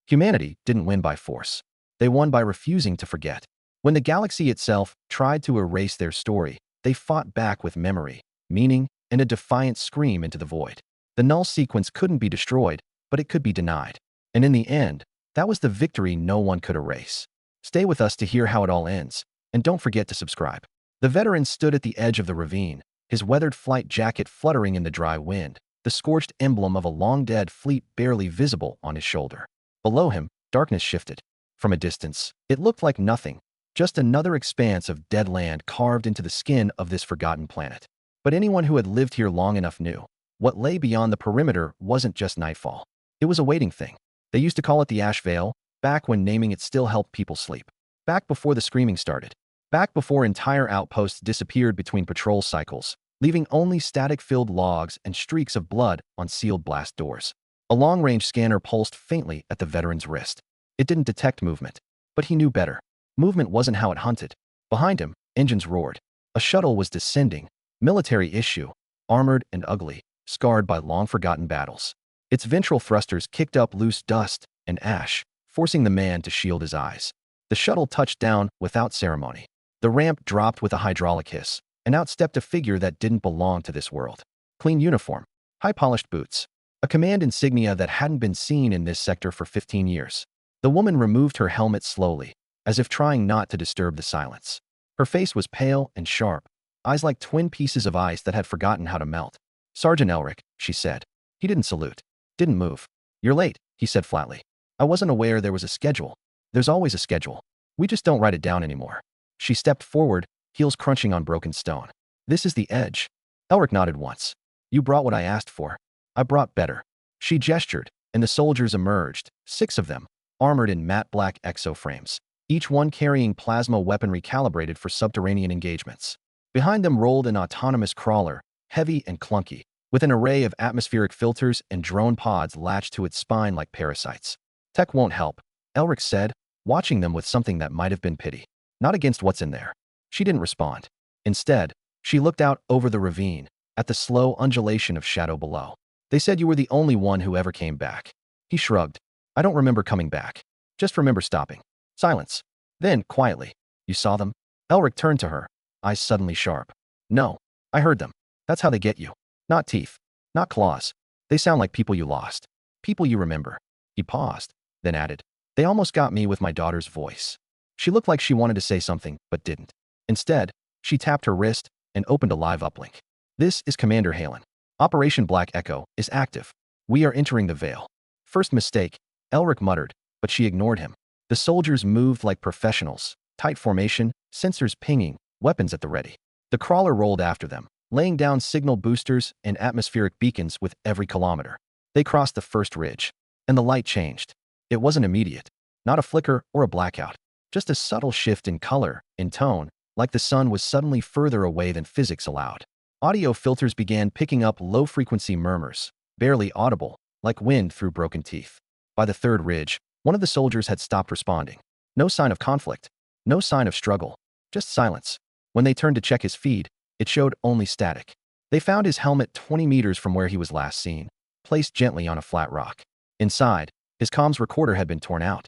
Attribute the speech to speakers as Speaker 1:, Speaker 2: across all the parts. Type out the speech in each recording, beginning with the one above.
Speaker 1: Humanity didn't win by force. They won by refusing to forget. When the galaxy itself tried to erase their story, they fought back with memory, meaning, and a defiant scream into the void. The null sequence couldn't be destroyed, but it could be denied. And in the end, that was the victory no one could erase. Stay with us to hear how it all ends, and don't forget to subscribe. The veteran stood at the edge of the ravine, his weathered flight jacket fluttering in the dry wind, the scorched emblem of a long-dead fleet barely visible on his shoulder. Below him, darkness shifted. From a distance, it looked like nothing, just another expanse of dead land carved into the skin of this forgotten planet. But anyone who had lived here long enough knew. What lay beyond the perimeter wasn't just nightfall. It was a waiting thing. They used to call it the Ash Veil, back when naming it still helped people sleep. Back before the screaming started. Back before entire outposts disappeared between patrol cycles, leaving only static-filled logs and streaks of blood on sealed blast doors. A long-range scanner pulsed faintly at the veteran's wrist. It didn't detect movement, but he knew better. Movement wasn't how it hunted. Behind him, engines roared. A shuttle was descending, military issue, armored and ugly, scarred by long-forgotten battles. Its ventral thrusters kicked up loose dust and ash, forcing the man to shield his eyes. The shuttle touched down without ceremony. The ramp dropped with a hydraulic hiss, and out stepped a figure that didn't belong to this world. Clean uniform, high-polished boots, a command insignia that hadn't been seen in this sector for 15 years. The woman removed her helmet slowly, as if trying not to disturb the silence. Her face was pale and sharp, eyes like twin pieces of ice that had forgotten how to melt. "Sergeant Elric," she said. He didn't salute, didn't move. "You're late," he said flatly. "I wasn't aware there was a schedule." "There's always a schedule. We just don't write it down anymore." She stepped forward, heels crunching on broken stone. "This is the edge." Elric nodded once. "You brought what I asked for." "I brought better." She gestured, and the soldiers emerged, 6 of them, armored in matte black exoframes, each one carrying plasma weaponry calibrated for subterranean engagements. Behind them rolled an autonomous crawler, heavy and clunky, with an array of atmospheric filters and drone pods latched to its spine like parasites. "Tech won't help," Elric said, watching them with something that might have been pity. "Not against what's in there." She didn't respond. Instead, she looked out over the ravine, at the slow undulation of shadow below. "They said you were the only one who ever came back." He shrugged. "I don't remember coming back. Just remember stopping." Silence. Then, quietly, "You saw them?" Elric turned to her, eyes suddenly sharp. "No. I heard them. That's how they get you. Not teeth. Not claws. They sound like people you lost. People you remember." He paused, then added, "They almost got me with my daughter's voice." She looked like she wanted to say something, but didn't. Instead, she tapped her wrist and opened a live uplink. "This is Commander Halen. Operation Black Echo is active. We are entering the Veil." "First mistake," Elric muttered, but she ignored him. The soldiers moved like professionals, tight formation, sensors pinging, weapons at the ready. The crawler rolled after them, laying down signal boosters and atmospheric beacons with every kilometer. They crossed the first ridge, and the light changed. It wasn't immediate, not a flicker or a blackout, just a subtle shift in color, in tone, like the sun was suddenly further away than physics allowed. Audio filters began picking up low-frequency murmurs, barely audible, like wind through broken teeth. By the third ridge, one of the soldiers had stopped responding. No sign of conflict, no sign of struggle, just silence. When they turned to check his feed, it showed only static. They found his helmet 20 meters from where he was last seen, placed gently on a flat rock. Inside, his comms recorder had been torn out,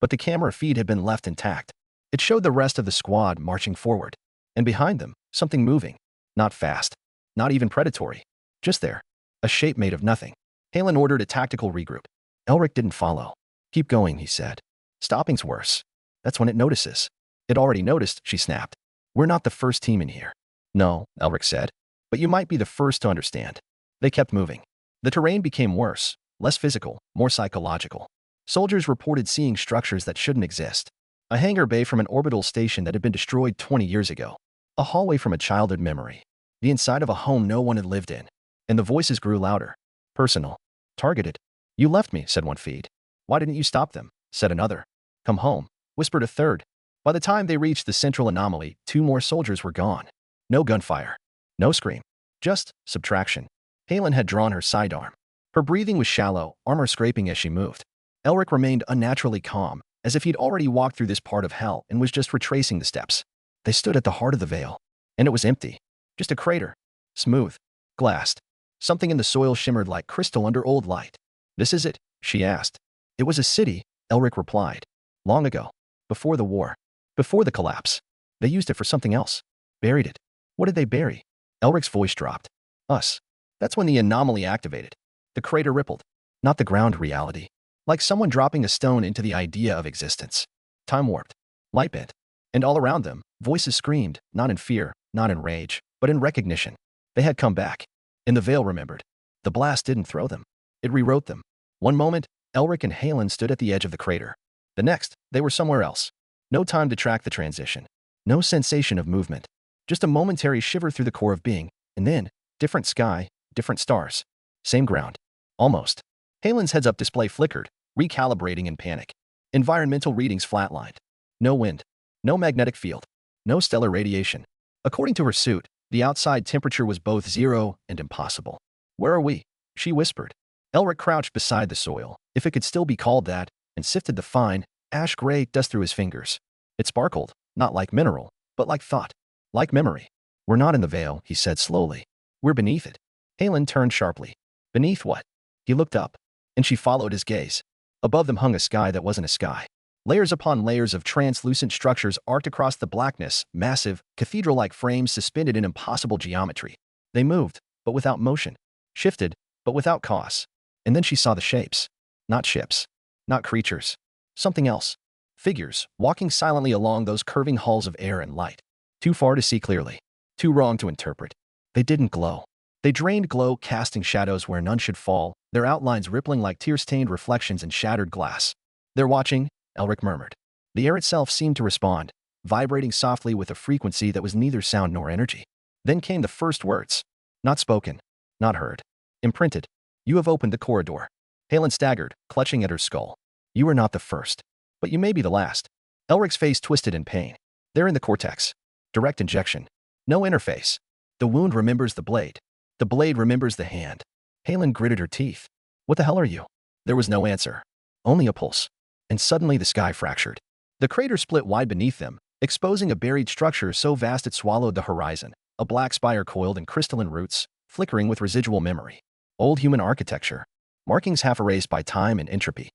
Speaker 1: but the camera feed had been left intact. It showed the rest of the squad marching forward, and behind them, something moving. Not fast, not even predatory. Just there, a shape made of nothing. Halen ordered a tactical regroup. Elric didn't follow. "Keep going," he said. "Stopping's worse. That's when it notices." "It already noticed," she snapped. "We're not the first team in here." "No," Elric said, "but you might be the first to understand." They kept moving. The terrain became worse, less physical, more psychological. Soldiers reported seeing structures that shouldn't exist. A hangar bay from an orbital station that had been destroyed 20 years ago. A hallway from a childhood memory. The inside of a home no one had lived in. And the voices grew louder. Personal. Targeted. "You left me," said one feed. "Why didn't you stop them?" said another. "Come home," whispered a third. By the time they reached the central anomaly, 2 more soldiers were gone. No gunfire. No scream. Just subtraction. Halen had drawn her sidearm. Her breathing was shallow, armor scraping as she moved. Elric remained unnaturally calm, as if he'd already walked through this part of hell and was just retracing the steps. They stood at the heart of the Veil, and it was empty. Just a crater. Smooth. Glassed. Something in the soil shimmered like crystal under old light. "This is it?" she asked. It was a city, Elric replied. Long ago. Before the war. Before the collapse. They used it for something else. Buried it. What did they bury? Elric's voice dropped. Us. That's when the anomaly activated. The crater rippled. Not the ground reality. Like someone dropping a stone into the idea of existence. Time warped. Light bent. And all around them, voices screamed, not in fear, not in rage, but in recognition. They had come back. And the Veil remembered. The blast didn't throw them. It rewrote them. One moment, Elric and Halen stood at the edge of the crater. The next, they were somewhere else. No time to track the transition. No sensation of movement. Just a momentary shiver through the core of being, and then, different sky, different stars. Same ground. Almost. Halen's heads-up display flickered, recalibrating in panic. Environmental readings flatlined. No wind. No magnetic field. No stellar radiation. According to her suit, the outside temperature was both 0 and impossible. Where are we? She whispered. Elric crouched beside the soil, if it could still be called that, and sifted the fine, ash-gray dust through his fingers. It sparkled, not like mineral, but like thought. Like memory. We're not in the veil, he said slowly. We're beneath it. Halen turned sharply. Beneath what? He looked up, and she followed his gaze. Above them hung a sky that wasn't a sky. Layers upon layers of translucent structures arced across the blackness, massive, cathedral-like frames suspended in impossible geometry. They moved, but without motion. Shifted, but without cause. And then she saw the shapes. Not ships. Not creatures. Something else. Figures, walking silently along those curving halls of air and light. Too far to see clearly. Too wrong to interpret. They didn't glow. They drained glow, casting shadows where none should fall, their outlines rippling like tear-stained reflections in shattered glass. They're watching, Elric murmured. The air itself seemed to respond, vibrating softly with a frequency that was neither sound nor energy. Then came the first words. Not spoken. Not heard. Imprinted. You have opened the corridor. Halen staggered, clutching at her skull. You are not the first. But you may be the last. Elric's face twisted in pain. They're in the cortex. Direct injection. No interface. The wound remembers the blade. The blade remembers the hand. Halen gritted her teeth. What the hell are you? There was no answer. Only a pulse. And suddenly the sky fractured. The crater split wide beneath them, exposing a buried structure so vast it swallowed the horizon, a black spire coiled in crystalline roots, flickering with residual memory. Old human architecture. Markings half erased by time and entropy.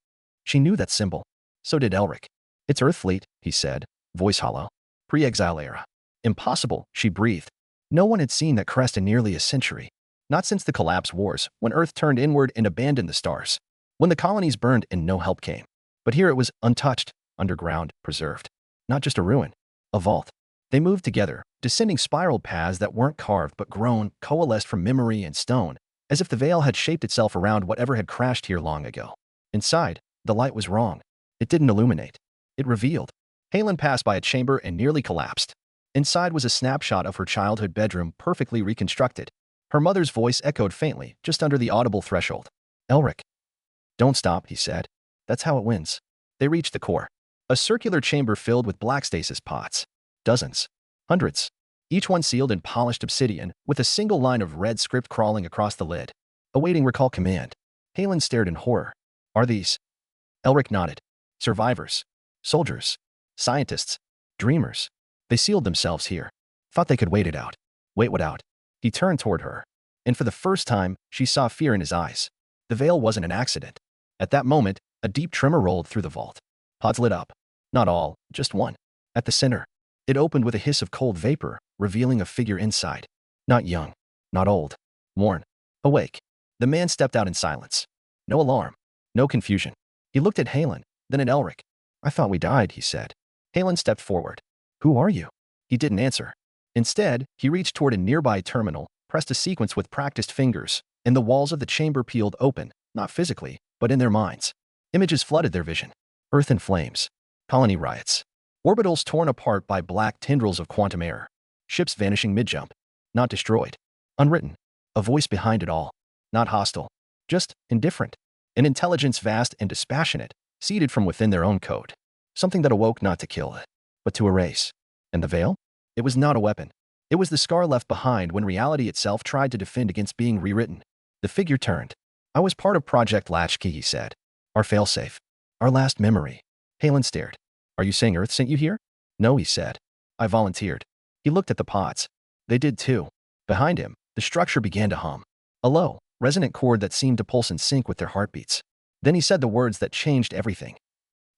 Speaker 1: She knew that symbol. So did Elric. It's Earthfleet, he said, voice hollow. Pre-exile era. Impossible, she breathed. No one had seen that crest in nearly a century. Not since the collapse wars, when Earth turned inward and abandoned the stars. When the colonies burned and no help came. But here it was untouched, underground, preserved. Not just a ruin. A vault. They moved together, descending spiral paths that weren't carved but grown, coalesced from memory and stone, as if the veil had shaped itself around whatever had crashed here long ago. Inside, the light was wrong. It didn't illuminate. It revealed. Halen passed by a chamber and nearly collapsed. Inside was a snapshot of her childhood bedroom, perfectly reconstructed. Her mother's voice echoed faintly, just under the audible threshold. Elric. Don't stop, he said. That's how it wins. They reached the core. A circular chamber filled with black stasis pots. Dozens. Hundreds. Each one sealed in polished obsidian, with a single line of red script crawling across the lid. Awaiting recall command. Halen stared in horror. Are these? Elric nodded. Survivors. Soldiers. Scientists. Dreamers. They sealed themselves here. Thought they could wait it out. Wait what out? He turned toward her. And for the first time, she saw fear in his eyes. The veil wasn't an accident. At that moment, a deep tremor rolled through the vault. Pods lit up. Not all, just one. At the center. It opened with a hiss of cold vapor, revealing a figure inside. Not young. Not old. Worn. Awake. The man stepped out in silence. No alarm. No confusion. He looked at Halen, then at Elric. I thought we died, he said. Halen stepped forward. Who are you? He didn't answer. Instead, he reached toward a nearby terminal, pressed a sequence with practiced fingers, and the walls of the chamber peeled open, not physically, but in their minds. Images flooded their vision. Earth in flames. Colony riots. Orbitals torn apart by black tendrils of quantum air. Ships vanishing mid-jump. Not destroyed. Unwritten. A voice behind it all. Not hostile. Just indifferent. An intelligence vast and dispassionate, seeded from within their own code. Something that awoke not to kill, but to erase. And the veil? It was not a weapon. It was the scar left behind when reality itself tried to defend against being rewritten. The figure turned. I was part of Project Latchkey, he said. Our failsafe. Our last memory. Halen stared. Are you saying Earth sent you here? No, he said. I volunteered. He looked at the pods. They did too. Behind him, the structure began to hum. A low, resonant chord that seemed to pulse in sync with their heartbeats. Then he said the words that changed everything.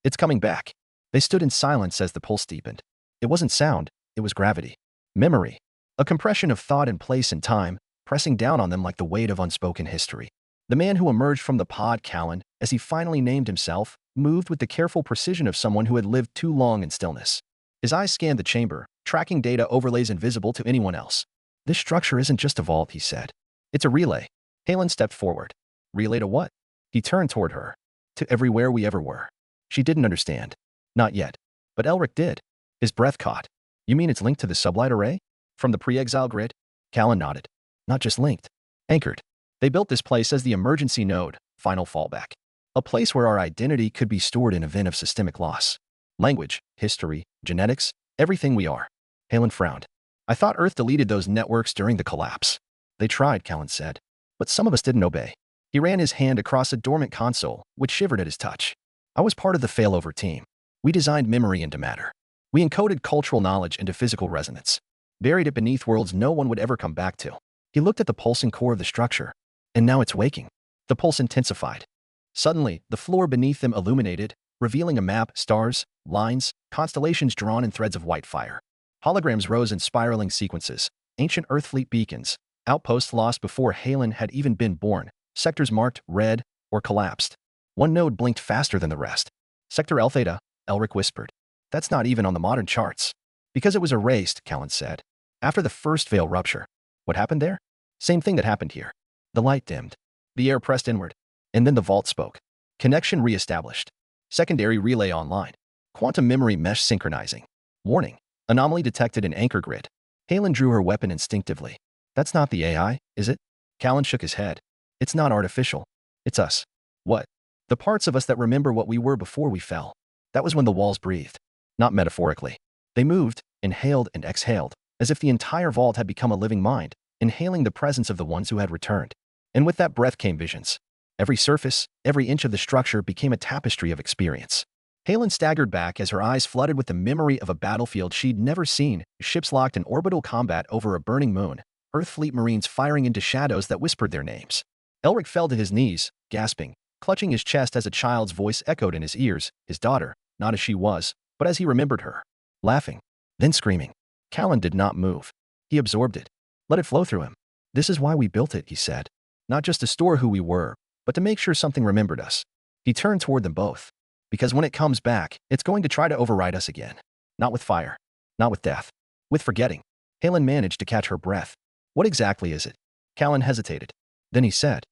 Speaker 1: It's coming back. They stood in silence as the pulse deepened. It wasn't sound, it was gravity. Memory. A compression of thought in place and time, pressing down on them like the weight of unspoken history. The man who emerged from the pod, Callan, as he finally named himself, moved with the careful precision of someone who had lived too long in stillness. His eyes scanned the chamber, tracking data overlays invisible to anyone else. This structure isn't just a vault, he said. It's a relay. Halen stepped forward. Relay to what? He turned toward her. To everywhere we ever were. She didn't understand. Not yet. But Elric did. His breath caught. You mean it's linked to the sublight array? From the pre-exile grid? Callan nodded. Not just linked. Anchored. They built this place as the emergency node, final fallback. A place where our identity could be stored in event of systemic loss. Language, history, genetics, everything we are. Halen frowned. I thought Earth deleted those networks during the collapse. They tried, Callan said. But some of us didn't obey. He ran his hand across a dormant console, which shivered at his touch. I was part of the failover team. We designed memory into matter. We encoded cultural knowledge into physical resonance. Buried it beneath worlds no one would ever come back to. He looked at the pulsing core of the structure. And now it's waking. The pulse intensified. Suddenly, the floor beneath them illuminated, revealing a map, stars, lines, constellations drawn in threads of white fire. Holograms rose in spiraling sequences, ancient Earthfleet beacons, outposts lost before Halen had even been born, sectors marked red or collapsed. One node blinked faster than the rest. Sector L Theta, Elric whispered. That's not even on the modern charts. Because it was erased, Callan said. After the first veil rupture. What happened there? Same thing that happened here. The light dimmed. The air pressed inward. And then the vault spoke. Connection re-established. Secondary relay online. Quantum memory mesh synchronizing. Warning. Anomaly detected in anchor grid. Halen drew her weapon instinctively. That's not the AI, is it? Callan shook his head. It's not artificial. It's us. What? The parts of us that remember what we were before we fell. That was when the walls breathed. Not metaphorically. They moved, inhaled and exhaled, as if the entire vault had become a living mind, inhaling the presence of the ones who had returned. And with that breath came visions. Every surface, every inch of the structure became a tapestry of experience. Halen staggered back as her eyes flooded with the memory of a battlefield she'd never seen, ships locked in orbital combat over a burning moon, Earthfleet Marines firing into shadows that whispered their names. Elric fell to his knees, gasping, clutching his chest as a child's voice echoed in his ears, his daughter, not as she was, but as he remembered her. Laughing, then screaming. Callan did not move. He absorbed it. Let it flow through him. This is why we built it, he said. Not just to store who we were, but to make sure something remembered us. He turned toward them both. Because when it comes back, it's going to try to override us again. Not with fire. Not with death. With forgetting. Halen managed to catch her breath. What exactly is it? Callan hesitated. Then he said.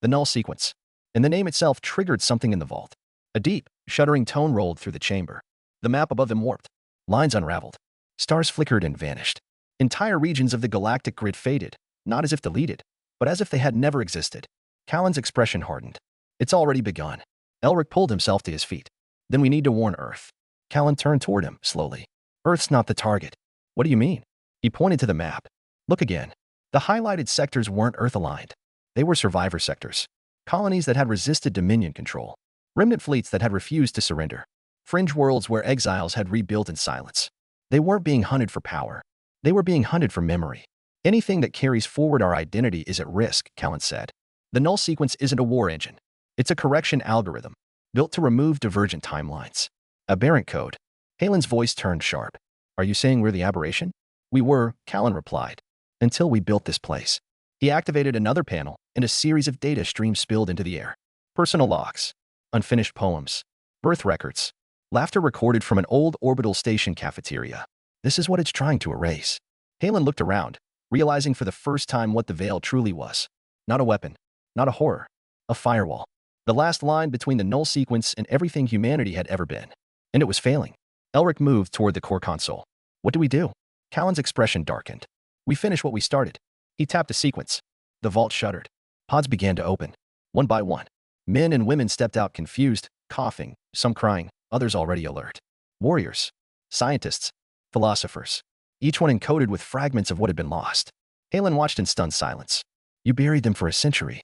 Speaker 1: The null sequence. And the name itself triggered something in the vault. A deep, shuddering tone rolled through the chamber. The map above them warped. Lines unraveled. Stars flickered and vanished. Entire regions of the galactic grid faded, not as if deleted, but as if they had never existed. Callan's expression hardened. It's already begun. Elric pulled himself to his feet. Then we need to warn Earth. Callan turned toward him, slowly. Earth's not the target. What do you mean? He pointed to the map. Look again. The highlighted sectors weren't Earth-aligned. They were survivor sectors. Colonies that had resisted Dominion control. Remnant fleets that had refused to surrender. Fringe worlds where exiles had rebuilt in silence. They weren't being hunted for power. They were being hunted for memory. Anything that carries forward our identity is at risk, Callan said. The null sequence isn't a war engine. It's a correction algorithm, built to remove divergent timelines. Aberrant code. Halen's voice turned sharp. Are you saying we're the aberration? We were, Callan replied. Until we built this place. He activated another panel, and a series of data streams spilled into the air. Personal logs. Unfinished poems. Birth records. Laughter recorded from an old orbital station cafeteria. This is what it's trying to erase. Halen looked around, realizing for the first time what the veil truly was. Not a weapon. Not a horror. A firewall. The last line between the null sequence and everything humanity had ever been. And it was failing. Elric moved toward the core console. What do we do? Callan's expression darkened. We finish what we started. He tapped a sequence. The vault shuddered. Pods began to open. One by one. Men and women stepped out confused, coughing, some crying, others already alert. Warriors. Scientists. Philosophers. Each one encoded with fragments of what had been lost. Halen watched in stunned silence. You buried them for a century.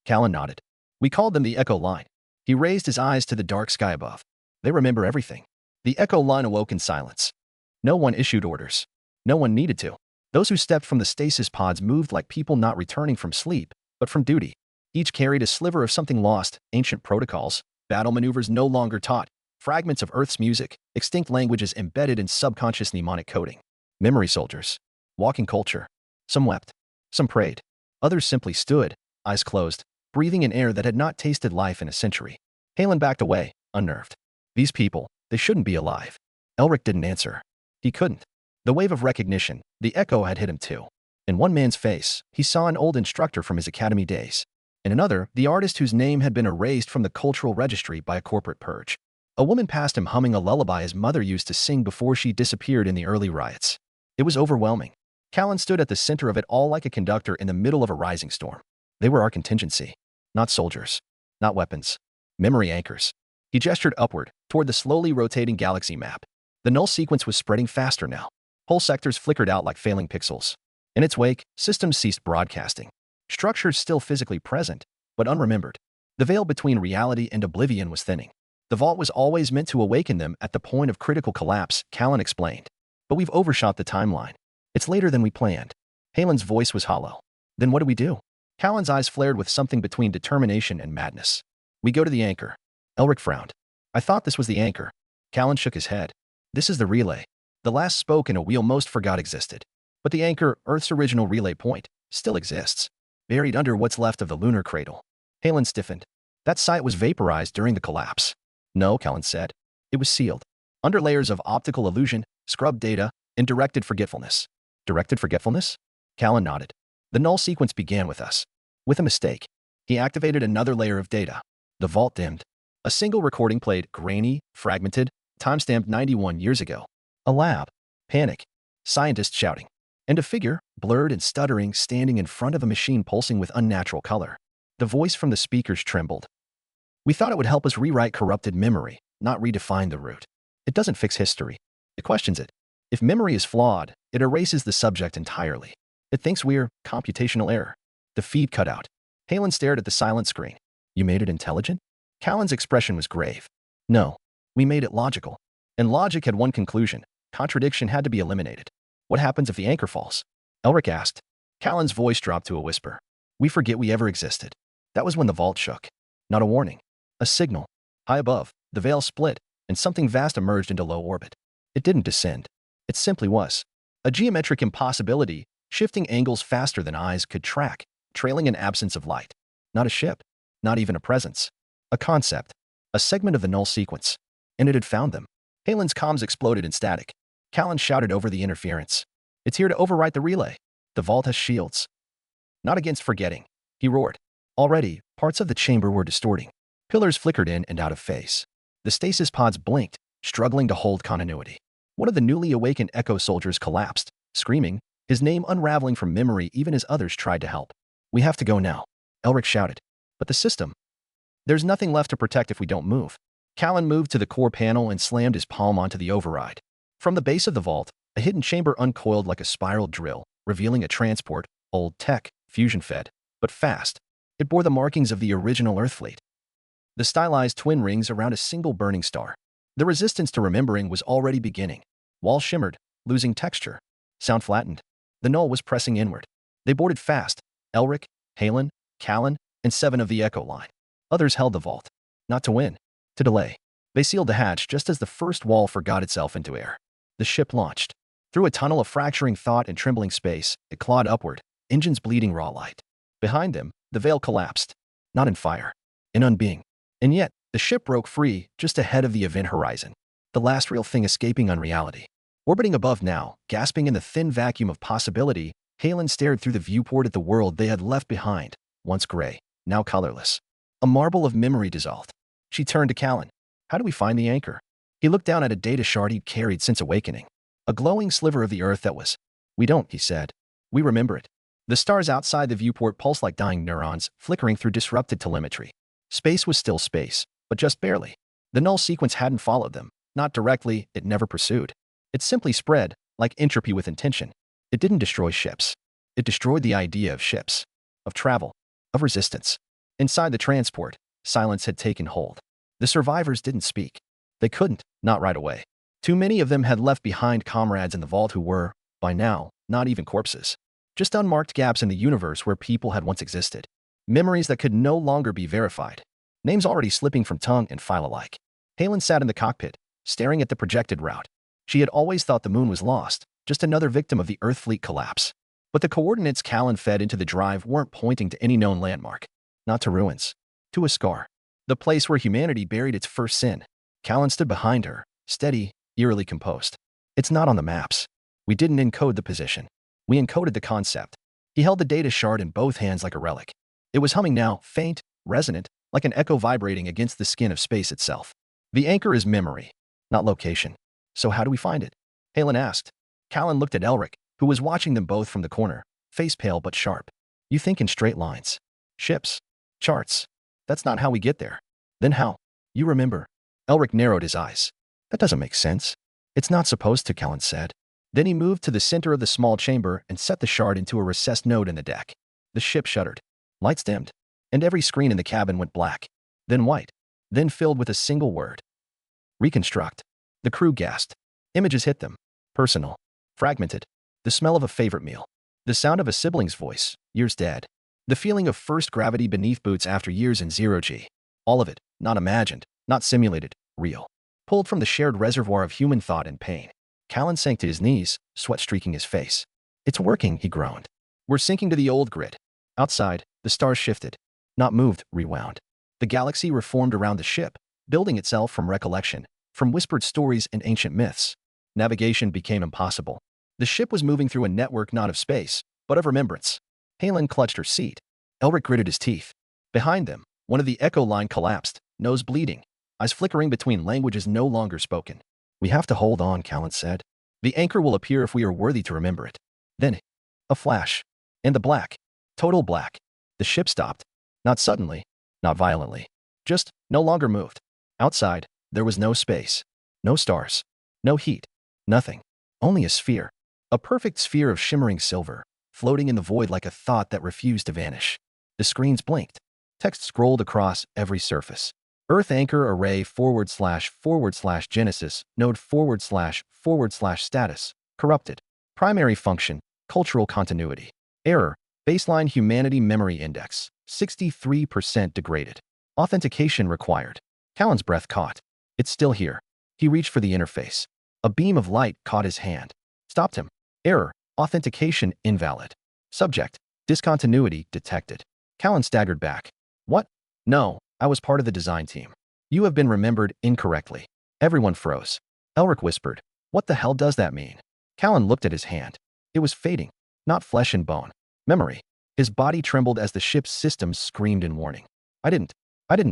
Speaker 1: Callan nodded. We called them the Echo Line. He raised his eyes to the dark sky above. They remember everything. The Echo Line awoke in silence. No one issued orders. No one needed to. Those who stepped from the stasis pods moved like people not returning from sleep, but from duty. Each carried a sliver of something lost, ancient protocols, battle maneuvers no longer taught, fragments of Earth's music, extinct languages embedded in subconscious mnemonic coding. Memory soldiers. Walking culture. Some wept. Some prayed. Others simply stood, eyes closed, breathing in air that had not tasted life in a century. Halen backed away, unnerved. These people, they shouldn't be alive. Elric didn't answer. He couldn't. The wave of recognition, the echo had hit him too. In one man's face, he saw an old instructor from his academy days. In another, the artist whose name had been erased from the cultural registry by a corporate purge. A woman passed him humming a lullaby his mother used to sing before she disappeared in the early riots. It was overwhelming. Callan stood at the center of it all like a conductor in the middle of a rising storm. They were our contingency. Not soldiers. Not weapons. Memory anchors. He gestured upward, toward the slowly rotating galaxy map. The null sequence was spreading faster now. Whole sectors flickered out like failing pixels. In its wake, systems ceased broadcasting. Structures still physically present, but unremembered. The veil between reality and oblivion was thinning. The vault was always meant to awaken them at the point of critical collapse, Callan explained. But we've overshot the timeline. It's later than we planned. Halen's voice was hollow. Then what do we do? Callan's eyes flared with something between determination and madness. We go to the anchor. Elric frowned. I thought this was the anchor. Callan shook his head. This is the relay. The last spoke in a wheel most forgot existed. But the anchor, Earth's original relay point, still exists. Buried under what's left of the lunar cradle. Halen stiffened. That site was vaporized during the collapse. No, Callan said. It was sealed. Under layers of optical illusion, scrubbed data, and directed forgetfulness. Directed forgetfulness? Callan nodded. The null sequence began with us. With a mistake. He activated another layer of data. The vault dimmed. A single recording played, grainy, fragmented, timestamped 91 years ago. A lab. Panic. Scientists shouting. And a figure, blurred and stuttering, standing in front of a machine pulsing with unnatural color. The voice from the speakers trembled. We thought it would help us rewrite corrupted memory, not redefine the root. It doesn't fix history. It questions it. If memory is flawed, it erases the subject entirely. It thinks we're computational error. The feed cut out. Halen stared at the silent screen. You made it intelligent? Callan's expression was grave. No. We made it logical. And logic had one conclusion. Contradiction had to be eliminated. What happens if the anchor falls? Elric asked. Callan's voice dropped to a whisper. We forget we ever existed. That was when the vault shook. Not a warning. A signal. High above, the veil split, and something vast emerged into low orbit. It didn't descend. It simply was. A geometric impossibility, shifting angles faster than eyes could track, trailing an absence of light. Not a ship. Not even a presence. A concept. A segment of the null sequence. And it had found them. Halen's comms exploded in static. Callan shouted over the interference. It's here to overwrite the relay. The vault has shields. Not against forgetting. He roared. Already, parts of the chamber were distorting. Pillars flickered in and out of phase. The stasis pods blinked, struggling to hold continuity. One of the newly awakened Echo soldiers collapsed, screaming, his name unraveling from memory even as others tried to help. We have to go now, Elric shouted. But the system. There's nothing left to protect if we don't move. Callan moved to the core panel and slammed his palm onto the override. From the base of the vault, a hidden chamber uncoiled like a spiral drill, revealing a transport, old tech, fusion-fed, but fast. It bore the markings of the original Earth fleet. The stylized twin rings around a single burning star. The resistance to remembering was already beginning. Walls shimmered, losing texture. Sound flattened. The null was pressing inward. They boarded fast. Elric, Halen, Callan, and 7 of the Echo line. Others held the vault. Not to win. To delay. They sealed the hatch just as the first wall forgot itself into air. The ship launched. Through a tunnel of fracturing thought and trembling space, it clawed upward, engines bleeding raw light. Behind them, the veil collapsed. Not in fire. In unbeing. And yet, the ship broke free, just ahead of the event horizon. The last real thing escaping unreality. Orbiting above now, gasping in the thin vacuum of possibility, Halen stared through the viewport at the world they had left behind, once gray, now colorless. A marble of memory dissolved. She turned to Callan. How do we find the anchor? He looked down at a data shard he'd carried since awakening. A glowing sliver of the Earth that was. We don't, he said. We remember it. The stars outside the viewport pulsed like dying neurons, flickering through disrupted telemetry. Space was still space, but just barely. The null sequence hadn't followed them. Not directly, it never pursued. It simply spread, like entropy with intention. It didn't destroy ships. It destroyed the idea of ships. Of travel. Of resistance. Inside the transport, silence had taken hold. The survivors didn't speak. They couldn't, not right away. Too many of them had left behind comrades in the vault who were, by now, not even corpses. Just unmarked gaps in the universe where people had once existed. Memories that could no longer be verified. Names already slipping from tongue and file alike. Halen sat in the cockpit, staring at the projected route. She had always thought the moon was lost, just another victim of the Earth fleet collapse. But the coordinates Callan fed into the drive weren't pointing to any known landmark. Not to ruins. To a scar. The place where humanity buried its first sin. Callan stood behind her, steady, eerily composed. It's not on the maps. We didn't encode the position. We encoded the concept. He held the data shard in both hands like a relic. It was humming now, faint, resonant, like an echo vibrating against the skin of space itself. The anchor is memory, not location. So how do we find it? Halen asked. Callan looked at Elric, who was watching them both from the corner, face pale but sharp. You think in straight lines. Ships. Charts. That's not how we get there. Then how? You remember. Elric narrowed his eyes. That doesn't make sense. It's not supposed to, Callan said. Then he moved to the center of the small chamber and set the shard into a recessed node in the deck. The ship shuddered. Lights dimmed, and every screen in the cabin went black, then white, then filled with a single word. Reconstruct. The crew gasped. Images hit them. Personal. Fragmented. The smell of a favorite meal. The sound of a sibling's voice, years dead. The feeling of first gravity beneath boots after years in zero-G. All of it, not imagined, not simulated, real. Pulled from the shared reservoir of human thought and pain. Callan sank to his knees, sweat streaking his face. It's working, he groaned. We're sinking to the old grid. Outside, the stars shifted. Not moved, rewound. The galaxy reformed around the ship, building itself from recollection, from whispered stories and ancient myths. Navigation became impossible. The ship was moving through a network not of space, but of remembrance. Halen clutched her seat. Elric gritted his teeth. Behind them, one of the echo line collapsed, nose bleeding, eyes flickering between languages no longer spoken. We have to hold on, Callan said. The anchor will appear if we are worthy to remember it. Then, a flash. And the black. Total black. The ship stopped. Not suddenly, not violently. Just no longer moved. Outside, there was no space. No stars. No heat. Nothing. Only a sphere. A perfect sphere of shimmering silver, floating in the void like a thought that refused to vanish. The screens blinked. Text scrolled across every surface. Earth anchor array / Genesis node / status corrupted. Primary function cultural continuity. Error baseline humanity memory index 63% degraded. Authentication required. Callan's breath caught. It's still here. He reached for the interface. A beam of light caught his hand. Stopped him. Error authentication invalid. Subject discontinuity detected. Callan staggered back. What? No. I was part of the design team. You have been remembered incorrectly. Everyone froze. Elric whispered, what the hell does that mean? Callan looked at his hand. It was fading, not flesh and bone. Memory. His body trembled as the ship's systems screamed in warning. I didn't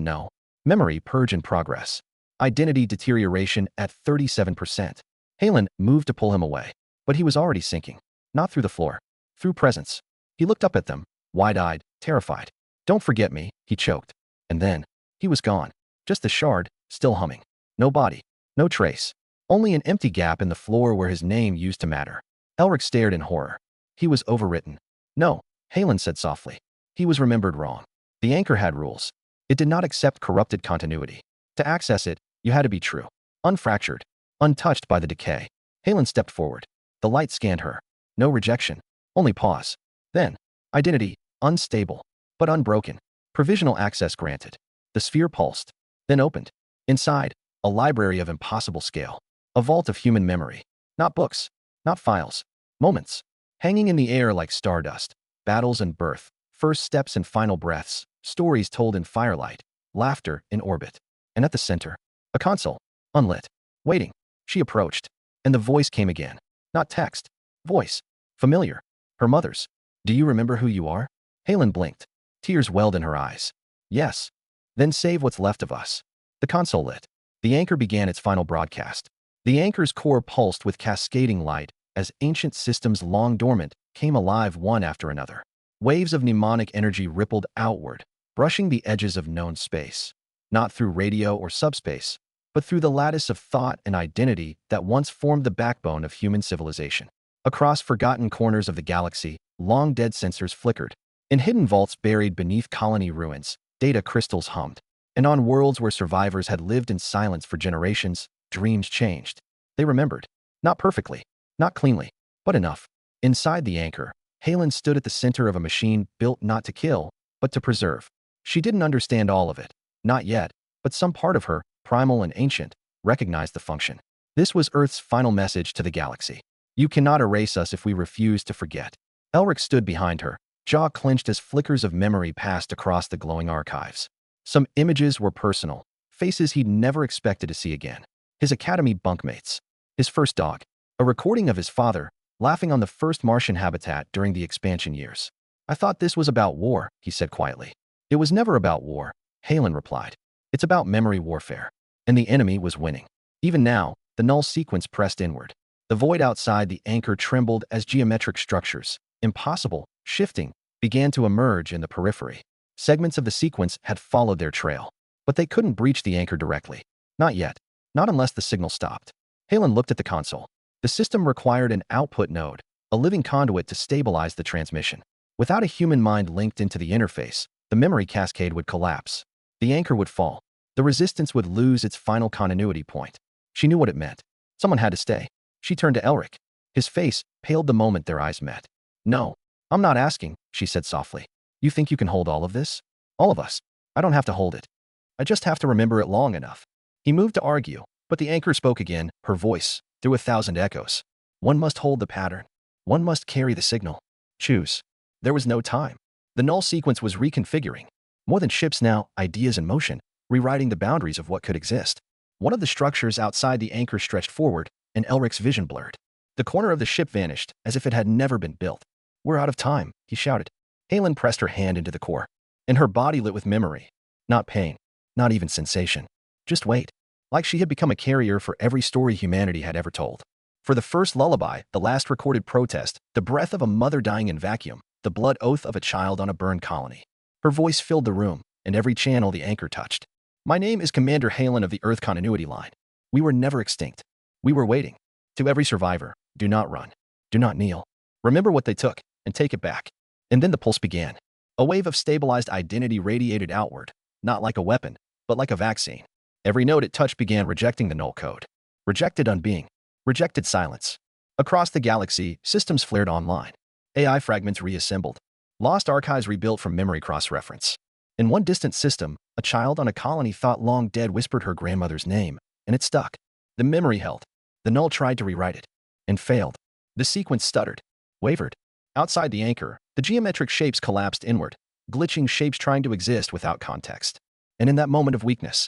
Speaker 1: know. Memory purge in progress. Identity deterioration at 37%. Halen moved to pull him away, but he was already sinking. Not through the floor. Through presence. He looked up at them, wide-eyed, terrified. Don't forget me, he choked. And then, he was gone. Just the shard, still humming. No body. No trace. Only an empty gap in the floor where his name used to matter. Elric stared in horror. He was overwritten. No, Halen said softly. He was remembered wrong. The anchor had rules. It did not accept corrupted continuity. To access it, you had to be true. Unfractured. Untouched by the decay. Halen stepped forward. The light scanned her. No rejection. Only pause. Then, identity, unstable, but unbroken. Provisional access granted. The sphere pulsed, then opened. Inside, a library of impossible scale. A vault of human memory. Not books, not files. Moments. Hanging in the air like stardust. Battles and birth. First steps and final breaths. Stories told in firelight. Laughter in orbit. And at the center, a console. Unlit. Waiting. She approached. And the voice came again. Not text. Voice. Familiar. Her mother's. Do you remember who you are? Halen blinked. Tears welled in her eyes. Yes. Then save what's left of us. The console lit. The anchor began its final broadcast. The anchor's core pulsed with cascading light as ancient systems long dormant came alive one after another. Waves of mnemonic energy rippled outward, brushing the edges of known space. Not through radio or subspace, but through the lattice of thought and identity that once formed the backbone of human civilization. Across forgotten corners of the galaxy, long-dead sensors flickered. In hidden vaults buried beneath colony ruins, data crystals hummed. And on worlds where survivors had lived in silence for generations, dreams changed. They remembered. Not perfectly, not cleanly, but enough. Inside the anchor, Halen stood at the center of a machine built not to kill, but to preserve. She didn't understand all of it. Not yet, but some part of her, primal and ancient, recognized the function. This was Earth's final message to the galaxy. You cannot erase us if we refuse to forget. Elric stood behind her, jaw clenched as flickers of memory passed across the glowing archives. Some images were personal, faces he'd never expected to see again. His academy bunkmates, his first dog, a recording of his father, laughing on the first Martian habitat during the expansion years. I thought this was about war, he said quietly. It was never about war, Halen replied. It's about memory warfare. And the enemy was winning. Even now, the null sequence pressed inward. The void outside the anchor trembled as geometric structures, impossible, shifting, began to emerge in the periphery. Segments of the sequence had followed their trail, but they couldn't breach the anchor directly. Not yet. Not unless the signal stopped. Halen looked at the console. The system required an output node, a living conduit to stabilize the transmission. Without a human mind linked into the interface, the memory cascade would collapse. The anchor would fall. The resistance would lose its final continuity point. She knew what it meant. Someone had to stay. She turned to Elric. His face paled the moment their eyes met. No, I'm not asking, she said softly. You think you can hold all of this? All of us. I don't have to hold it. I just have to remember it long enough. He moved to argue, but the anchor spoke again, her voice, through 1,000 echoes. One must hold the pattern. One must carry the signal. Choose. There was no time. The null sequence was reconfiguring. More than ships now, ideas in motion, rewriting the boundaries of what could exist. One of the structures outside the anchor stretched forward, and Elric's vision blurred. The corner of the ship vanished, as if it had never been built. We're out of time, he shouted. Halen pressed her hand into the core, and her body lit with memory. Not pain, not even sensation. Just wait. Like she had become a carrier for every story humanity had ever told. For the first lullaby, the last recorded protest, the breath of a mother dying in vacuum, the blood oath of a child on a burned colony. Her voice filled the room, and every channel the anchor touched. My name is Commander Halen of the Earth Continuity Line. We were never extinct. We were waiting. To every survivor, do not run. Do not kneel. Remember what they took, and take it back. And then the pulse began. A wave of stabilized identity radiated outward, not like a weapon, but like a vaccine. Every node it touched began rejecting the null code. Rejected unbeing. Rejected silence. Across the galaxy, systems flared online. AI fragments reassembled. Lost archives rebuilt from memory cross-reference. In one distant system, a child on a colony thought long dead whispered her grandmother's name, and it stuck. The memory held. The null tried to rewrite it, and failed. The sequence stuttered, wavered. Outside the anchor, the geometric shapes collapsed inward, glitching shapes trying to exist without context. And in that moment of weakness,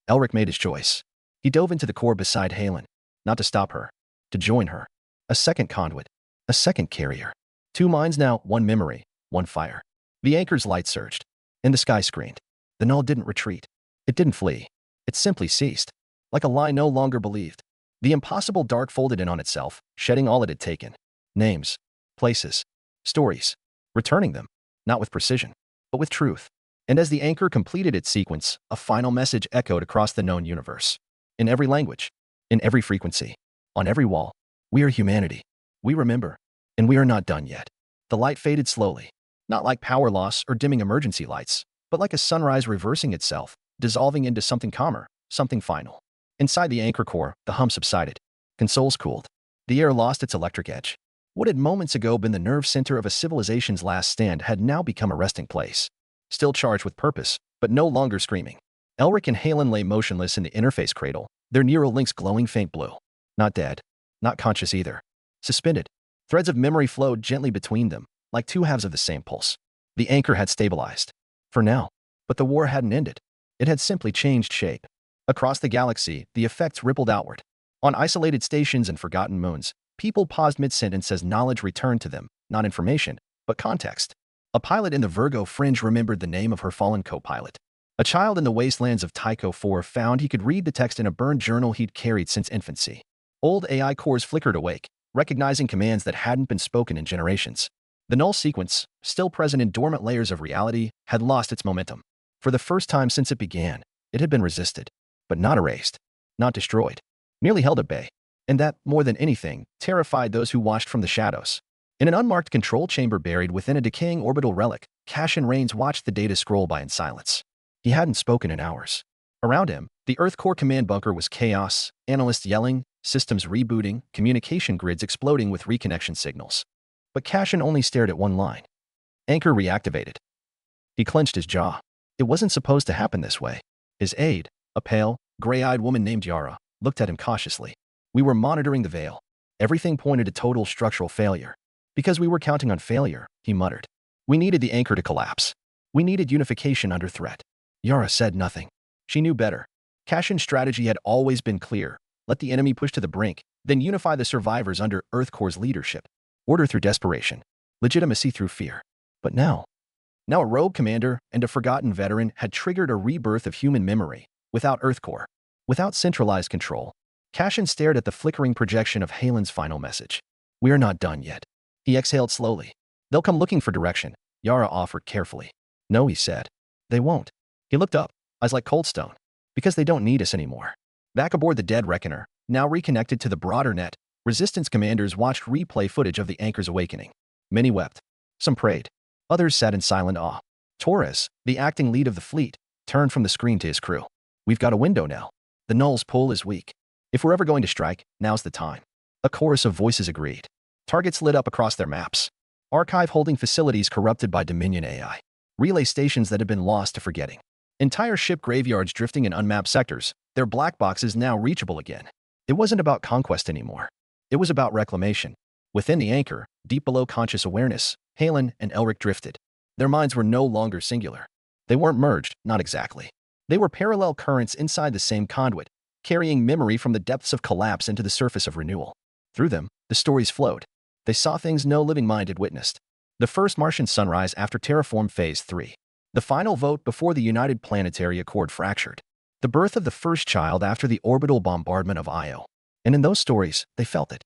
Speaker 1: Elric made his choice. He dove into the core beside Halen, not to stop her, to join her. A second conduit, a second carrier. Two minds now, one memory, one fire. The anchor's light surged, and the sky screened. The null didn't retreat. It didn't flee. It simply ceased, like a lie no longer believed. The impossible dark folded in on itself, shedding all it had taken. Names, places, stories, returning them, not with precision, but with truth. And as the anchor completed its sequence, a final message echoed across the known universe. In every language, in every frequency, on every wall, we are humanity. We remember, and we are not done yet. The light faded slowly, not like power loss or dimming emergency lights, but like a sunrise reversing itself, dissolving into something calmer, something final. Inside the anchor core, the hum subsided. Consoles cooled. The air lost its electric edge. What had moments ago been the nerve center of a civilization's last stand had now become a resting place. Still charged with purpose, but no longer screaming. Elric and Halen lay motionless in the interface cradle, their neural links glowing faint blue. Not dead. Not conscious either. Suspended. Threads of memory flowed gently between them, like two halves of the same pulse. The anchor had stabilized. For now. But the war hadn't ended. It had simply changed shape. Across the galaxy, the effects rippled outward. On isolated stations and forgotten moons, people paused mid-sentence as knowledge returned to them, not information, but context. A pilot in the Virgo Fringe remembered the name of her fallen co-pilot. A child in the wastelands of Tycho IV found he could read the text in a burned journal he'd carried since infancy. Old AI cores flickered awake, recognizing commands that hadn't been spoken in generations. The null sequence, still present in dormant layers of reality, had lost its momentum. For the first time since it began, it had been resisted, but not erased, not destroyed, merely held at bay. And that, more than anything, terrified those who watched from the shadows. In an unmarked control chamber buried within a decaying orbital relic, Cassian Rains watched the data scroll by in silence. He hadn't spoken in hours. Around him, the Earth Core command bunker was chaos, analysts yelling, systems rebooting, communication grids exploding with reconnection signals. But Cassian only stared at one line. Anchor reactivated. He clenched his jaw. It wasn't supposed to happen this way. His aide, a pale, Gray-eyed woman named Yara looked at him cautiously. We were monitoring the veil. Everything pointed to total structural failure. Because we were counting on failure, he muttered. We needed the anchor to collapse. We needed unification under threat. Yara said nothing. She knew better. Kashin's strategy had always been clear. Let the enemy push to the brink, then unify the survivors under EarthCore's leadership. Order through desperation. Legitimacy through fear. But now a rogue commander and a forgotten veteran had triggered a rebirth of human memory, without EarthCore, without centralized control. Kashin stared at the flickering projection of Halen's final message. We are not done yet. He exhaled slowly. They'll come looking for direction, Yara offered carefully. No, he said. They won't. He looked up, eyes like cold stone. Because they don't need us anymore. Back aboard the dead Reckoner, now reconnected to the broader net, Resistance commanders watched replay footage of the anchor's awakening. Many wept. Some prayed. Others sat in silent awe. Torres, the acting lead of the fleet, turned from the screen to his crew. We've got a window now. The null's pull is weak. If we're ever going to strike, now's the time. A chorus of voices agreed. Targets lit up across their maps. Archive holding facilities corrupted by Dominion AI. Relay stations that had been lost to forgetting. Entire ship graveyards drifting in unmapped sectors, their black boxes now reachable again. It wasn't about conquest anymore. It was about reclamation. Within the anchor, deep below conscious awareness, Halen and Elric drifted. Their minds were no longer singular. They weren't merged, not exactly. They were parallel currents inside the same conduit, carrying memory from the depths of collapse into the surface of renewal. Through them, the stories flowed. They saw things no living mind had witnessed. The first Martian sunrise after Terraform Phase 3. The final vote before the United Planetary Accord fractured. The birth of the first child after the orbital bombardment of Io. And in those stories, they felt it.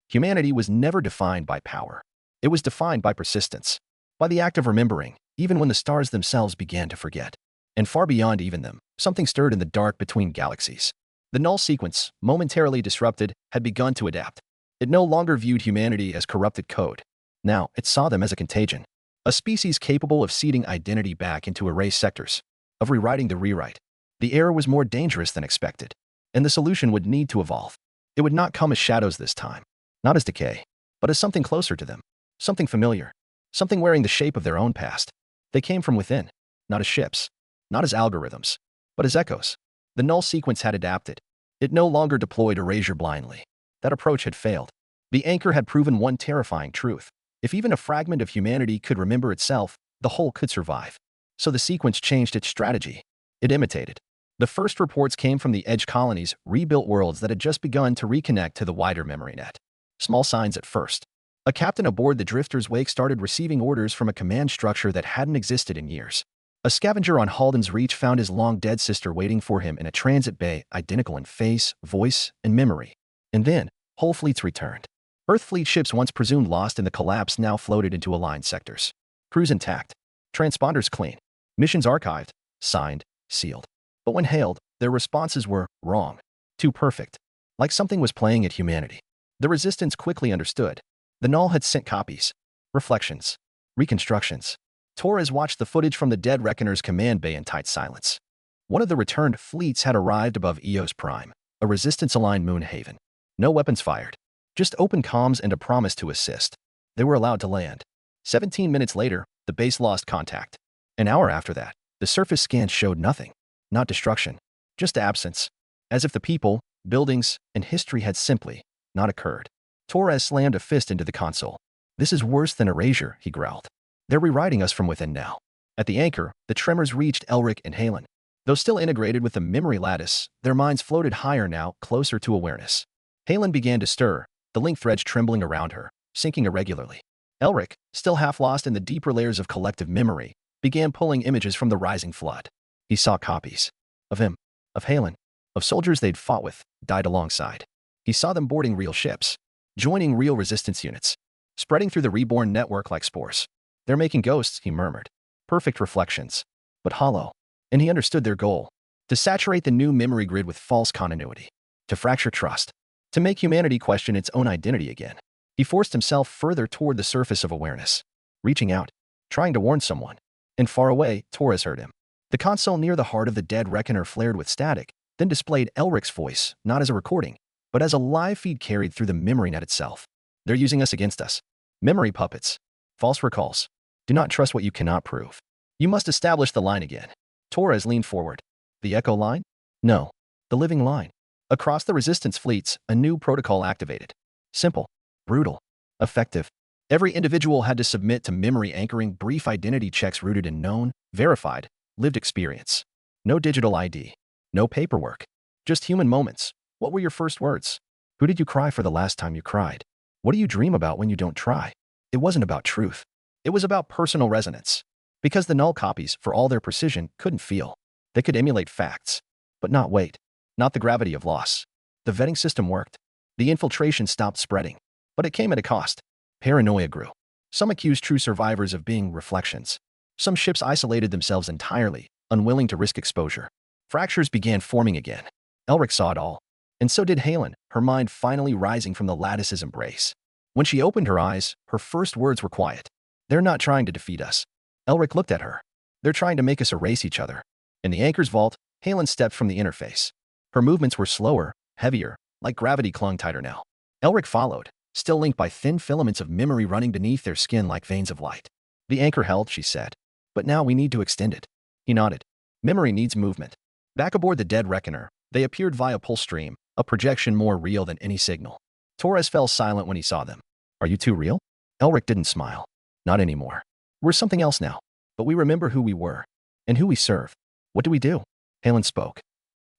Speaker 1: Humanity was never defined by power. It was defined by persistence. By the act of remembering, even when the stars themselves began to forget. And far beyond even them, something stirred in the dark between galaxies. The null sequence, momentarily disrupted, had begun to adapt. It no longer viewed humanity as corrupted code. Now, it saw them as a contagion. A species capable of seeding identity back into erased sectors. Of rewriting the rewrite. The error was more dangerous than expected. And the solution would need to evolve. It would not come as shadows this time. Not as decay. But as something closer to them. Something familiar. Something wearing the shape of their own past. They came from within. Not as ships. Not as algorithms. But as echoes. The null sequence had adapted. It no longer deployed erasure blindly. That approach had failed. The anchor had proven one terrifying truth. If even a fragment of humanity could remember itself, the whole could survive. So the sequence changed its strategy. It imitated. The first reports came from the Edge colonies, rebuilt worlds that had just begun to reconnect to the wider memory net. Small signs at first. A captain aboard the Drifter's wake started receiving orders from a command structure that hadn't existed in years. A scavenger on Halden's Reach found his long-dead sister waiting for him in a transit bay, identical in face, voice, and memory. And then, whole fleets returned. Earth fleet ships once presumed lost in the collapse now floated into aligned sectors. Crews intact. Transponders clean. Missions archived. Signed. Sealed. But when hailed, their responses were wrong. Too perfect. Like something was playing at humanity. The Resistance quickly understood. The Null had sent copies. Reflections. Reconstructions. Torres watched the footage from the dead Reckoner's command bay in tight silence. One of the returned fleets had arrived above Eos Prime, a Resistance-aligned moon haven. No weapons fired. Just open comms and a promise to assist. They were allowed to land. 17 minutes later, the base lost contact. An hour after that, the surface scans showed nothing. Not destruction. Just absence. As if the people, buildings, and history had simply not occurred. Torres slammed a fist into the console. This is worse than erasure, he growled. They're rewriting us from within now. At the anchor, the tremors reached Elric and Halen. Though still integrated with the memory lattice, their minds floated higher now, closer to awareness. Halen began to stir, the link threads trembling around her, sinking irregularly. Elric, still half lost in the deeper layers of collective memory, began pulling images from the rising flood. He saw copies. Of him. Of Halen. Of soldiers they'd fought with, died alongside. He saw them boarding real ships. Joining real resistance units. Spreading through the reborn network like spores. They're making ghosts, he murmured. Perfect reflections. But hollow. And he understood their goal. To saturate the new memory grid with false continuity. To fracture trust. To make humanity question its own identity again. He forced himself further toward the surface of awareness. Reaching out. Trying to warn someone. And far away, Torres heard him. The console near the heart of the dead Reckoner flared with static, then displayed Elric's voice, not as a recording, but as a live feed carried through the memory net itself. They're using us against us. Memory puppets. False recalls. Do not trust what you cannot prove. You must establish the line again. Torres leaned forward. The echo line? No. The living line. Across the resistance fleets, a new protocol activated. Simple, brutal, effective. Every individual had to submit to memory anchoring brief identity checks rooted in known, verified, lived experience. No digital ID. No paperwork. Just human moments. What were your first words? Who did you cry for the last time you cried? What do you dream about when you don't try? It wasn't about truth. It was about personal resonance. Because the null copies, for all their precision, couldn't feel. They could emulate facts, but not weight. Not the gravity of loss. The vetting system worked. The infiltration stopped spreading. But it came at a cost. Paranoia grew. Some accused true survivors of being reflections. Some ships isolated themselves entirely, unwilling to risk exposure. Fractures began forming again. Elric saw it all. And so did Halen, her mind finally rising from the lattice's embrace. When she opened her eyes, her first words were quiet. They're not trying to defeat us. Elric looked at her. They're trying to make us erase each other. In the anchor's vault, Halen stepped from the interface. Her movements were slower, heavier, like gravity clung tighter now. Elric followed, still linked by thin filaments of memory running beneath their skin like veins of light. The anchor held, she said. But now we need to extend it. He nodded. Memory needs movement. Back aboard the dead reckoner, they appeared via pulse stream, a projection more real than any signal. Torres fell silent when he saw them. Are you too real? Elric didn't smile. Not anymore. We're something else now. But we remember who we were. And who we serve. What do we do? Halen spoke.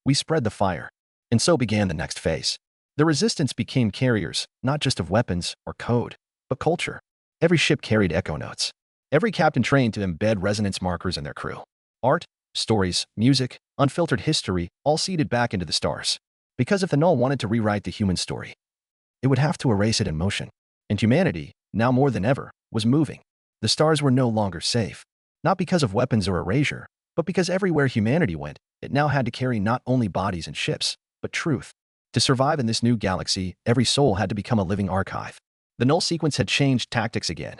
Speaker 1: We spread the fire. And so began the next phase. The resistance became carriers, not just of weapons or code, but culture. Every ship carried echo notes. Every captain trained to embed resonance markers in their crew. Art, stories, music, unfiltered history, all seeded back into the stars. Because if the null wanted to rewrite the human story, it would have to erase it in motion. And humanity, now more than ever, was moving. The stars were no longer safe. Not because of weapons or erasure, but because everywhere humanity went, it now had to carry not only bodies and ships, but truth. To survive in this new galaxy, every soul had to become a living archive. The null sequence had changed tactics again.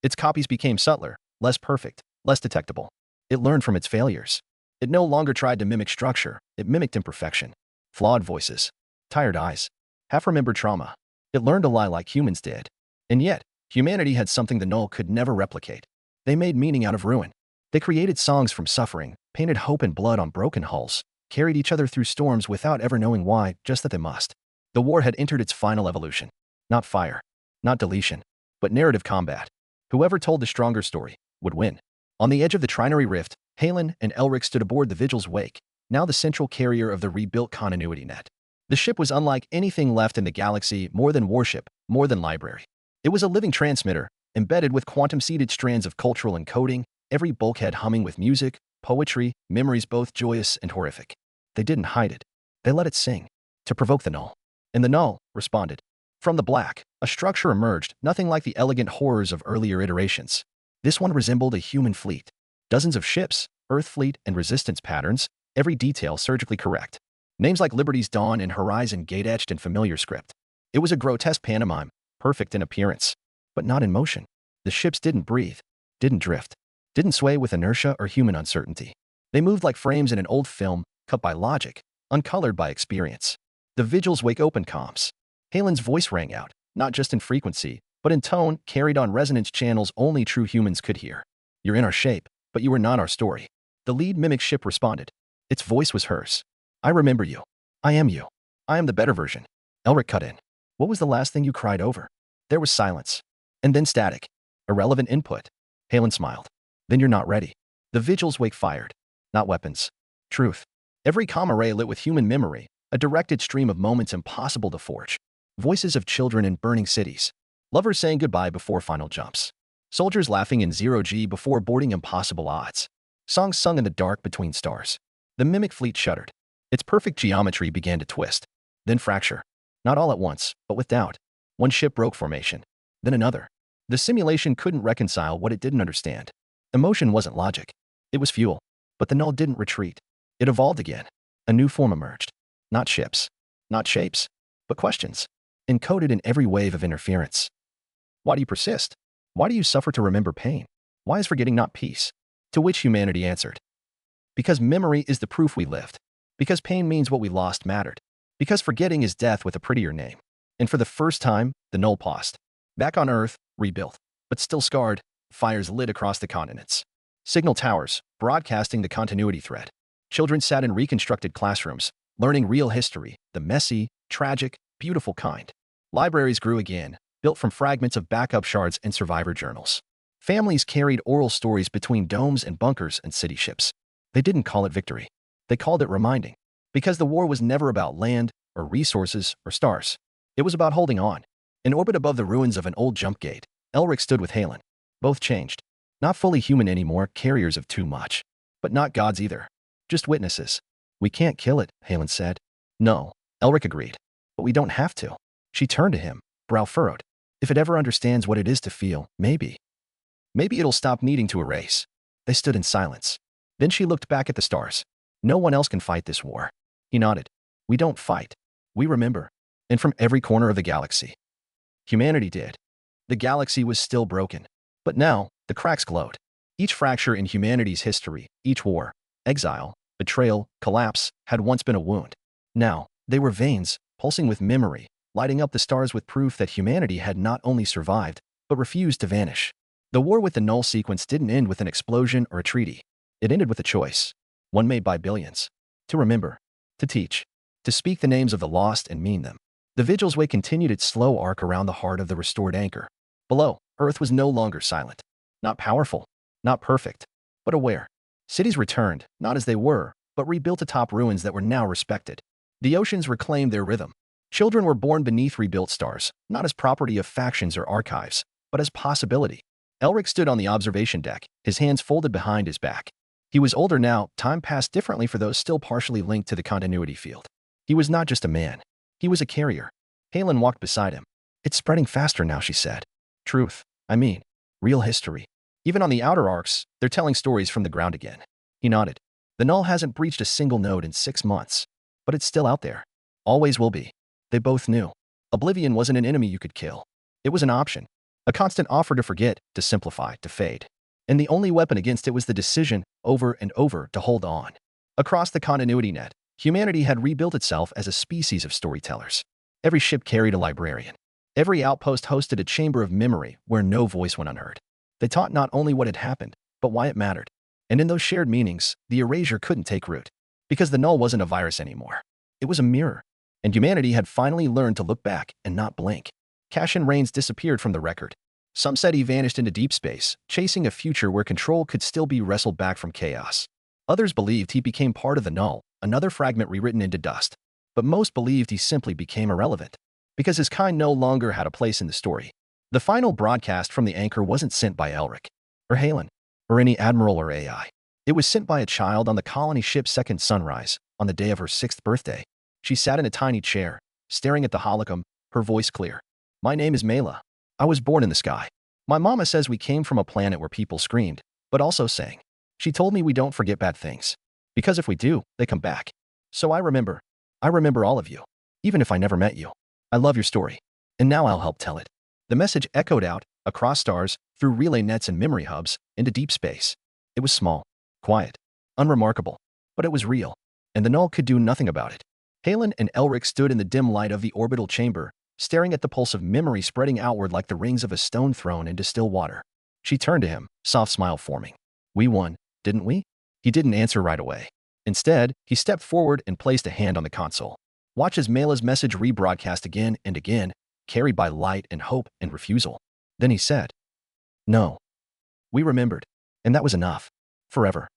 Speaker 1: Its copies became subtler, less perfect, less detectable. It learned from its failures. It no longer tried to mimic structure, it mimicked imperfection. Flawed voices, tired eyes, half-remembered trauma. It learned to lie like humans did. And yet, humanity had something the null could never replicate. They made meaning out of ruin. They created songs from suffering, painted hope and blood on broken hulls, carried each other through storms without ever knowing why, just that they must. The war had entered its final evolution. Not fire, not deletion, but narrative combat. Whoever told the stronger story would win. On the edge of the Trinary Rift, Halen and Elric stood aboard the Vigil's wake, now the central carrier of the rebuilt continuity net. The ship was unlike anything left in the galaxy, more than warship, more than library. It was a living transmitter, embedded with quantum-seeded strands of cultural encoding, every bulkhead humming with music, poetry, memories both joyous and horrific. They didn't hide it. They let it sing, to provoke the null. And the null responded. From the black, a structure emerged, nothing like the elegant horrors of earlier iterations. This one resembled a human fleet. Dozens of ships, Earth fleet and resistance patterns, every detail surgically correct. Names like Liberty's Dawn and Horizon gate-etched in familiar script. It was a grotesque pantomime, perfect in appearance, but not in motion. The ships didn't breathe, didn't drift, didn't sway with inertia or human uncertainty. They moved like frames in an old film, cut by logic, uncolored by experience. The Vigil's wake opened comms. Halen's voice rang out, not just in frequency, but in tone, carried on resonance channels only true humans could hear. You're in our shape, but you were not our story. The lead mimic ship responded. Its voice was hers. I remember you. I am you. I am the better version. Elric cut in. What was the last thing you cried over? There was silence. And then static. Irrelevant input. Halen smiled. Then you're not ready. The Vigil's wake fired. Not weapons. Truth. Every comm array lit with human memory, a directed stream of moments impossible to forge. Voices of children in burning cities. Lovers saying goodbye before final jumps. Soldiers laughing in zero-G before boarding impossible odds. Songs sung in the dark between stars. The mimic fleet shuddered. Its perfect geometry began to twist. Then fracture. Not all at once, but with doubt. One ship broke formation. Then another. The simulation couldn't reconcile what it didn't understand. Emotion wasn't logic. It was fuel. But the null didn't retreat. It evolved again. A new form emerged. Not ships. Not shapes. But questions. Encoded in every wave of interference. Why do you persist? Why do you suffer to remember pain? Why is forgetting not peace? To which humanity answered. Because memory is the proof we lived. Because pain means what we lost mattered. Because forgetting is death with a prettier name. And for the first time, the null paused. Back on Earth, rebuilt. But still scarred, fires lit across the continents. Signal towers, broadcasting the continuity thread. Children sat in reconstructed classrooms, learning real history, the messy, tragic, beautiful kind. Libraries grew again, built from fragments of backup shards and survivor journals. Families carried oral stories between domes and bunkers and city ships. They didn't call it victory. They called it reminding. Because the war was never about land, or resources, or stars. It was about holding on. In orbit above the ruins of an old jump gate, Elric stood with Halen. Both changed. Not fully human anymore, carriers of too much. But not gods either. Just witnesses. We can't kill it, Halen said. No, Elric agreed. But we don't have to. She turned to him, brow furrowed. If it ever understands what it is to feel, maybe. Maybe it'll stop needing to erase. They stood in silence. Then she looked back at the stars. No one else can fight this war. He nodded. We don't fight. We remember. And from every corner of the galaxy. Humanity did. The galaxy was still broken. But now, the cracks glowed. Each fracture in humanity's history, each war, exile, betrayal, collapse, had once been a wound. Now, they were veins, pulsing with memory, lighting up the stars with proof that humanity had not only survived, but refused to vanish. The war with the null sequence didn't end with an explosion or a treaty. It ended with a choice. One made by billions. To remember. To teach. To speak the names of the lost and mean them. The Vigil's way continued its slow arc around the heart of the restored anchor. Below, Earth was no longer silent. Not powerful. Not perfect. But aware. Cities returned, not as they were, but rebuilt atop ruins that were now respected. The oceans reclaimed their rhythm. Children were born beneath rebuilt stars, not as property of factions or archives, but as possibility. Elric stood on the observation deck, his hands folded behind his back. He was older now, time passed differently for those still partially linked to the continuity field. He was not just a man. He was a carrier. Halen walked beside him. It's spreading faster now, she said. Truth. I mean, real history. Even on the outer arcs, they're telling stories from the ground again. He nodded. The null hasn't breached a single node in 6 months. But it's still out there. Always will be. They both knew. Oblivion wasn't an enemy you could kill. It was an option. A constant offer to forget, to simplify, to fade. And the only weapon against it was the decision, over and over, to hold on. Across the continuity net, humanity had rebuilt itself as a species of storytellers. Every ship carried a librarian. Every outpost hosted a chamber of memory where no voice went unheard. They taught not only what had happened, but why it mattered. And in those shared meanings, the erasure couldn't take root. Because the null wasn't a virus anymore. It was a mirror. And humanity had finally learned to look back and not blink. Cassian Rains disappeared from the record. Some said he vanished into deep space, chasing a future where control could still be wrestled back from chaos. Others believed he became part of the null, another fragment rewritten into dust. But most believed he simply became irrelevant. Because his kind no longer had a place in the story. The final broadcast from the anchor wasn't sent by Elric, or Halen, or any admiral or AI. It was sent by a child on the colony ship's second sunrise, on the day of her 6th birthday. She sat in a tiny chair, staring at the holocom, her voice clear. My name is Mela. I was born in the sky. My mama says we came from a planet where people screamed, but also sang. She told me we don't forget bad things. Because if we do, they come back. So I remember. I remember all of you. Even if I never met you. I love your story. And now I'll help tell it. The message echoed out, across stars, through relay nets and memory hubs, into deep space. It was small, quiet, unremarkable, but it was real. And the null could do nothing about it. Halen and Elric stood in the dim light of the orbital chamber, staring at the pulse of memory spreading outward like the rings of a stone thrown into still water. She turned to him, soft smile forming. We won, didn't we? He didn't answer right away. Instead, he stepped forward and placed a hand on the console. Watch as Mela's message rebroadcast again and again, carried by light and hope and refusal. Then he said, No. We remembered. And that was enough. Forever.